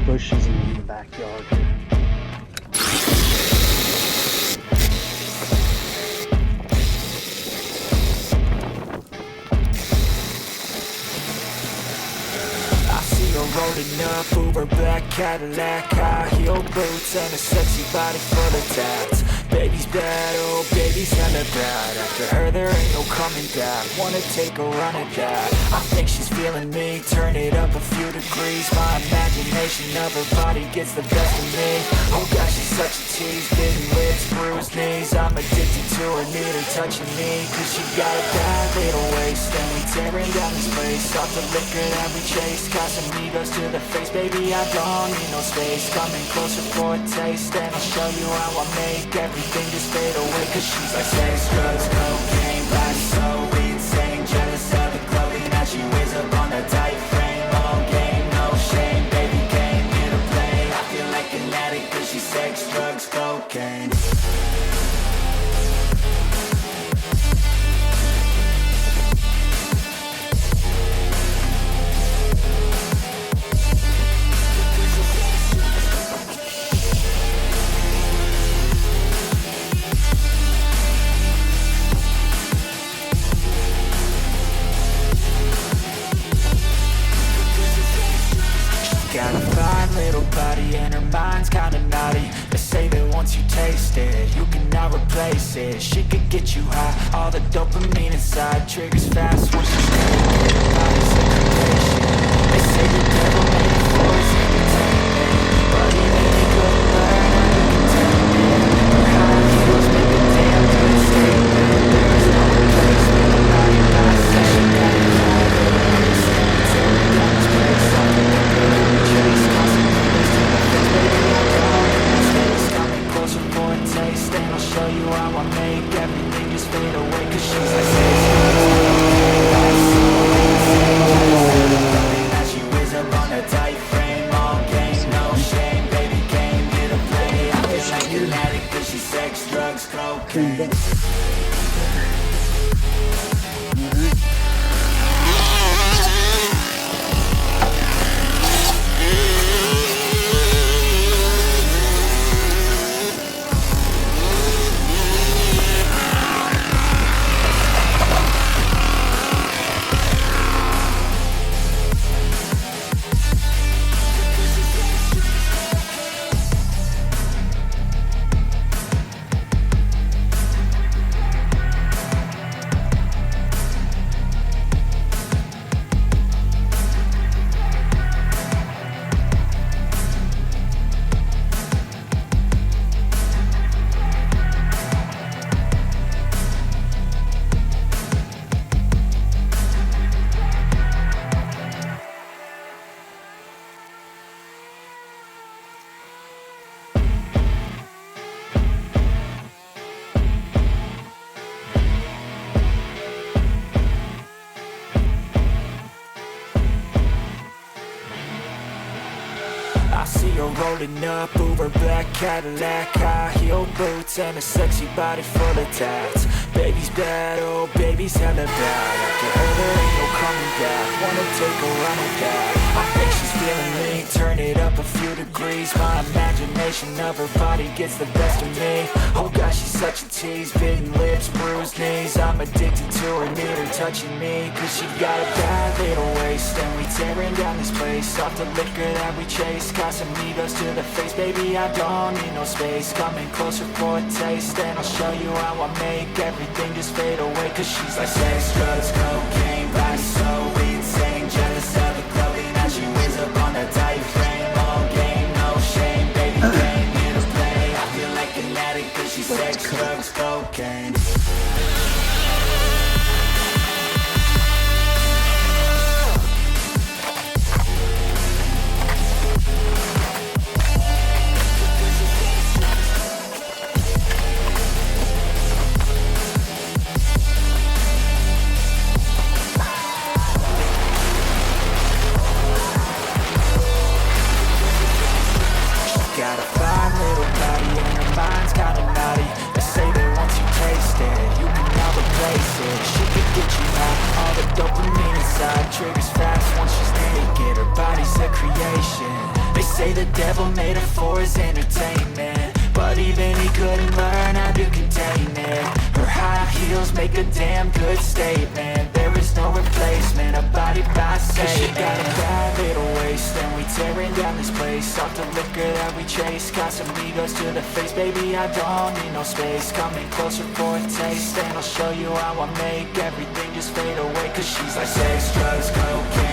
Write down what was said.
bushes in the backyard. Rolling up Uber black Cadillac, high heel boots and a sexy body full of tats. Baby's bad, oh baby's hella bad. After her there ain't no coming back. Wanna take a run at that. I think she's feeling me, turn it up a few degrees. My imagination of her body gets the best of me. Oh gosh, she's such a tease, bitten lips, bruised knees. I'm addicted to her, need her touching me, cause she got a bad little waist. And we tearing down this place, off the liquor that we chase. Casamigos to the face, baby, I don't need no space. Coming closer for a taste, and I'll show you how I make everything just fade away. Cause she's like sex, drugs, cocaine, body so insane. Jealous of the clothing that she wears up on that tight frame. All game, no shame, baby came here to play. I feel like an addict cause she's sex, drugs, cocaine. Got a fine little body and her mind's kinda naughty. They say that once you taste it, you cannot replace it. She could get you high, all the dopamine inside triggers fast once she's naked. Her body's a creation. They say the devil made it for his entertainment, but he made me go learn how to contain it. Her high heels make a damn good statement. There is no replacement, a 99 session got it high. Tearing down this place, all the liquor that we chase. Casamigos to the face, baby, I don't need no space. Coming closer for a taste, and I'll show you how I make everything just fade away. Cause she's like sex, that she wears up on a tight frame. All game, no shame, baby came here to play. I feel like an addict cause she's sex, drugs, cocaine. I see her rolling up Uber black Cadillac, high heel boots and a sexy body full of tats. Baby's bad, oh baby's hella bad. After her there ain't no coming back. Wanna take a run at that. I think she's feeling me, turn it up a few degrees. My imagination of her body gets the best of me. Oh gosh, she's such a tease, bitten lips, bruised knees. I'm addicted to her, need her touching me, cause she got a bad little waist. And we tearing down this place, off the liquor that we chase. Casamigos to the face, baby, I don't need no space. Coming closer for a taste, and I'll show you how I make everything just fade away. Cause she's like sex, drugs, cocaine, body so insane. Jealous of the clothing that she wears up on a tight frame. All game, no shame, baby came here to play. I feel like an addict cause she's sex, drugs, cocaine. Got a fine little body and her mind's kinda naughty. They say that once you taste it, you can never replace it. She could get you high, all the dopamine inside triggers fast once she's naked. Her body's a creation. They say say the devil made her for his entertainment, but even he couldn't learn how to contain it. Her high heels make a damn good statement. There is no replacement, a body by Satan. She got a bad little waist, and we tearing down this place. Off the liquor that we chase, got some egos to the face. Baby, I don't need no space. Coming closer for a taste, and I'll show you how I make everything just fade away. Cause she's like sex, drugs, cocaine,